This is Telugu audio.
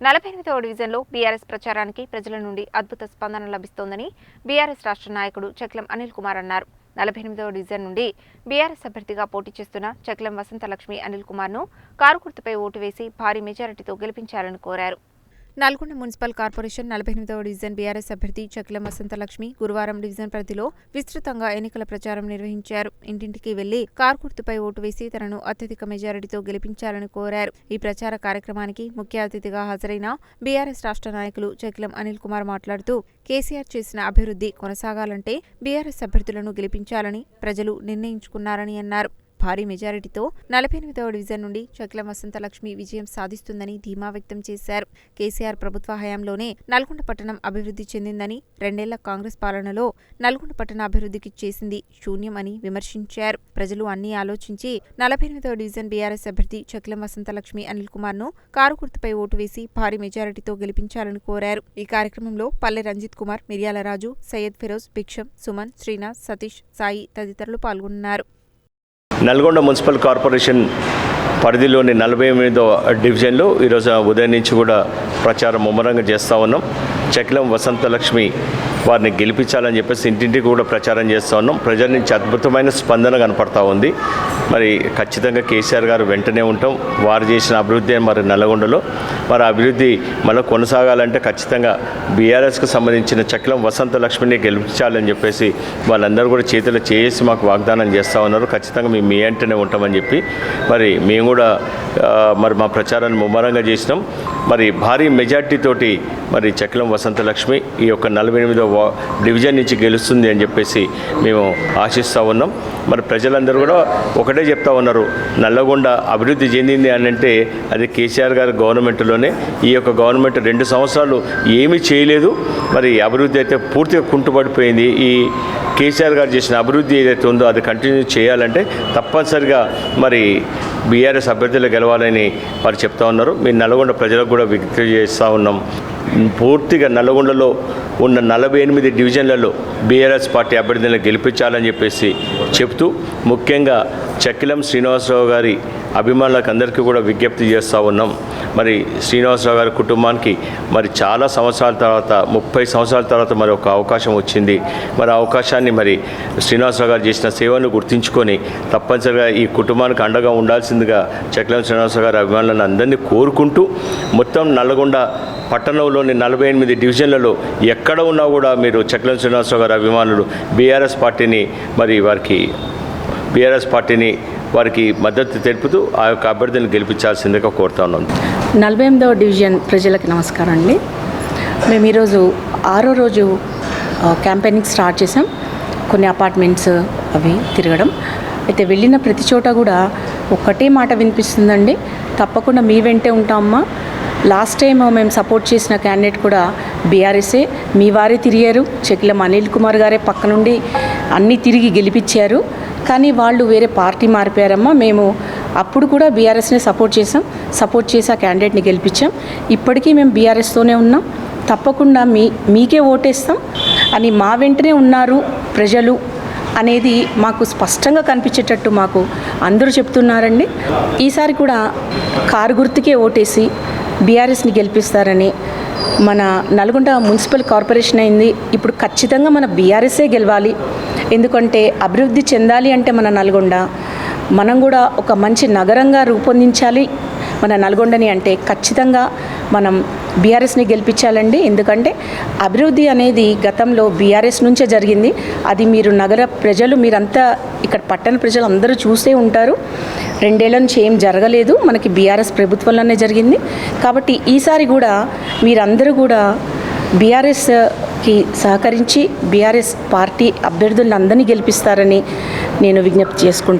48వ డివిజన్లో బీఆర్ఎస్ ప్రచారానికి ప్రజల నుండి అద్భుత స్పందన లభిస్తోందని బీఆర్ఎస్ రాష్ట్ర నాయకుడు చక్లం అనిల్ కుమార్ అన్నారు. 48వ డివిజన్ నుండి బీఆర్ఎస్ అభ్యర్థిగా పోటీ చేస్తున్న చక్లం వసంతలక్ష్మి అనిల్ కుమార్ను కారు గుర్తుపై ఓటు వేసి భారీ మెజారిటీతో గెలిపించాలని కోరారు. నల్గొండ మున్సిపల్ కార్పొరేషన్ 48వ డివిజన్ బీఆర్ఎస్ అభ్యర్థి చక్లం వసంతలక్ష్మి గురువారం డివిజన్ పరిధిలో విస్తృతంగా ఎన్నికల ప్రచారం నిర్వహించారు. ఇంటింటికి వెళ్లి కారు గుర్తుపై ఓటు వేసి తనను అత్యధిక మెజారిటీతో గెలిపించాలని కోరారు. ఈ ప్రచార కార్యక్రమానికి ముఖ్య అతిథిగా హాజరైన బీఆర్ఎస్ రాష్ట్ర నాయకులు చక్లం అనిల్ కుమార్ మాట్లాడుతూ కేసీఆర్ చేసిన అభివృద్ధి కొనసాగాలంటే బీఆర్ఎస్ అభ్యర్థులను గెలిపించాలని ప్రజలు నిర్ణయించుకున్నారని అన్నారు. భారీ మెజారిటీతో 48వ డివిజన్ నుండి చక్లం వసంతలక్ష్మి విజయం సాధిస్తుందని ధీమా వ్యక్తం చేశారు. కేసీఆర్ ప్రభుత్వ హయాంలోనే నల్గొండ పట్టణం అభివృద్ధి చెందిందని, 2 ఏళ్ల కాంగ్రెస్ పాలనలో నల్గొండ పట్టణ అభివృద్ధికి చేసింది శూన్యం అని విమర్శించారు. ప్రజలు అన్నీ ఆలోచించి 48వ డివిజన్ బీఆర్ఎస్ అభ్యర్థి చక్లం వసంతలక్ష్మి అనిల్ కుమార్ను కారు గుర్తుపై ఓటు వేసి భారీ మెజారిటీతో గెలిపించాలని కోరారు. ఈ కార్యక్రమంలో పల్లె రంజిత్ కుమార్, మిర్యాల రాజు, సయ్యద్ ఫిరోజ్, భిక్షం, సుమన్, శ్రీనాథ్, సతీష్, సాయి తదితరులు పాల్గొన్నారు. నల్గొండ మున్సిపల్ కార్పొరేషన్ పరిధిలోని 48వ డివిజన్లో ఈరోజు ఉదయం నుంచి కూడా ప్రచారం ముమ్మరంగా చేస్తూ ఉన్నాం. చక్లం వసంతలక్ష్మి వారిని గెలిపించాలని చెప్పేసి ఇంటింటికి కూడా ప్రచారం చేస్తూ ఉన్నాం. ప్రజల నుంచి అద్భుతమైన స్పందన కనపడతా ఉంది. మరి ఖచ్చితంగా కేసీఆర్ గారు వెంటనే ఉంటాం. వారు చేసిన అభివృద్ధి మరి నల్గొండలో మరి అభివృద్ధి మళ్ళీ కొనసాగాలంటే ఖచ్చితంగా బీఆర్ఎస్కు సంబంధించిన చక్లం వసంతలక్ష్మిని గెలిపించాలని చెప్పేసి వాళ్ళందరూ కూడా చేతులు చేసి మాకు వాగ్దానం చేస్తూ ఉన్నారు. ఖచ్చితంగా మేము మీ వెంటనే ఉంటామని చెప్పి మరి మేము కూడా మరి మా ప్రచారాన్ని ముమ్మరంగా చేసినాం. మరి భారీ మెజార్టీతోటి మరి చక్లం వసంతలక్ష్మి ఈ యొక్క 48వ డివిజన్ నుంచి గెలుస్తుంది అని చెప్పేసి మేము ఆశిస్తూ ఉన్నాం. మరి ప్రజలందరూ కూడా ఒకటే చెప్తా ఉన్నారు, నల్లగొండ అభివృద్ధి చెందింది అని అంటే అది కేసీఆర్ గారి గవర్నమెంట్లోనే. ఈ యొక్క గవర్నమెంట్ 2 సంవత్సరాలు ఏమీ చేయలేదు. మరి అభివృద్ధి అయితే పూర్తిగా కుంటుపడిపోయింది. ఈ కేసీఆర్ గారు చేసిన అభివృద్ధి ఏదైతే ఉందో అది కంటిన్యూ చేయాలంటే తప్పనిసరిగా మరి బీఆర్ఎస్ అభ్యర్థులు గెలవాలని వారు చెప్తా ఉన్నారు. మేము నల్గొండ ప్రజలకు కూడా విజ్ఞప్తి చేస్తూ ఉన్నాం. పూర్తిగా నల్గొండలో ఉన్న 48 డివిజన్లలో బీఆర్ఎస్ పార్టీ అభ్యర్థులను గెలిపించాలని చెప్పేసి చెప్తూ ముఖ్యంగా చక్లం శ్రీనివాసరావు గారి అభిమానులకు అందరికీ కూడా విజ్ఞప్తి చేస్తూ ఉన్నాం. మరి శ్రీనివాసరావు గారి కుటుంబానికి మరి చాలా సంవత్సరాల తర్వాత 30 సంవత్సరాల తర్వాత మరి ఒక అవకాశం వచ్చింది. మరి అవకాశాన్ని మరి శ్రీనివాసరావు గారు చేసిన సేవను గుర్తించుకొని తప్పనిసరిగా ఈ కుటుంబానికి అండగా ఉండాల్సిందిగా చక్లం శ్రీనివాసరావు గారి అభిమానులను అందరినీ కోరుకుంటూ మొత్తం నల్గొండ పట్టణంలోని 48 డివిజన్లలో ఎక్కడ ఉన్నా కూడా మీరు చక్లం శ్రీనివాసరావు గారి అభిమానులు బీఆర్ఎస్ పార్టీని వారికి మద్దతు తెలుపుతూ ఆ యొక్క అభ్యర్థిని గెలిపించాల్సిందిగా కోరుతా ఉన్నాం. 48వ డివిజన్ ప్రజలకు నమస్కారం అండి. మేము ఈరోజు 6వ రోజు క్యాంపెయినింగ్ స్టార్ట్ చేసాం. కొన్ని అపార్ట్మెంట్స్ అవి తిరగడం అయితే వెళ్ళిన ప్రతి చోట కూడా ఒక్కటే మాట వినిపిస్తుందండి, తప్పకుండా మీ వెంటే ఉంటామమ్మా. లాస్ట్ టైం మేము సపోర్ట్ చేసిన క్యాండిడేట్ కూడా బీఆర్ఎస్ఏ, మీ వారే తిరిగారు. చక్లం అనిల్ కుమార్ గారే పక్క నుండి అన్నీ తిరిగి గెలిపించారు. కానీ వాళ్ళు వేరే పార్టీ మారిపోయారమ్మా. మేము అప్పుడు కూడా బీఆర్ఎస్నే సపోర్ట్ చేసి ఆ క్యాండిడేట్ని గెలిపించాం. ఇప్పటికీ మేము బీఆర్ఎస్తోనే ఉన్నాం. తప్పకుండా మీకే ఓటేస్తాం అని మా వెంటనే ఉన్నారు ప్రజలు అనేది మాకు స్పష్టంగా కనిపించేటట్టు మాకు అందరూ చెప్తున్నారండి. ఈసారి కూడా కారు గుర్తుకే ఓటేసి బీఆర్ఎస్ని గెలిపిస్తారని. మన నల్గొండ మున్సిపల్ కార్పొరేషన్ అయింది, ఇప్పుడు ఖచ్చితంగా మన బీఆర్ఎస్ఏ గెలవాలి. ఎందుకంటే అభివృద్ధి చెందాలి అంటే మన నల్గొండ మనం కూడా ఒక మంచి నగరంగా రూపొందించాలి మన నల్గొండని అంటే ఖచ్చితంగా మనం బీఆర్ఎస్ని గెలిపించాలండి. ఎందుకంటే అభివృద్ధి అనేది గతంలో బీఆర్ఎస్ నుంచే జరిగింది. అది మీరు నగర ప్రజలు మీరంతా ఇక్కడ పట్టణ ప్రజలు అందరూ చూసే ఉంటారు. 2 ఏళ్ల నుంచి ఏం జరగలేదు, మనకి బీఆర్ఎస్ ప్రభుత్వంలోనే జరిగింది. కాబట్టి ఈసారి కూడా మీరందరూ కూడా బీఆర్ఎస్కి సహకరించి బీఆర్ఎస్ పార్టీ అభ్యర్థులందరినీ గెలిపిస్తారని నేను విజ్ఞప్తి చేసుకుంటున్నాను.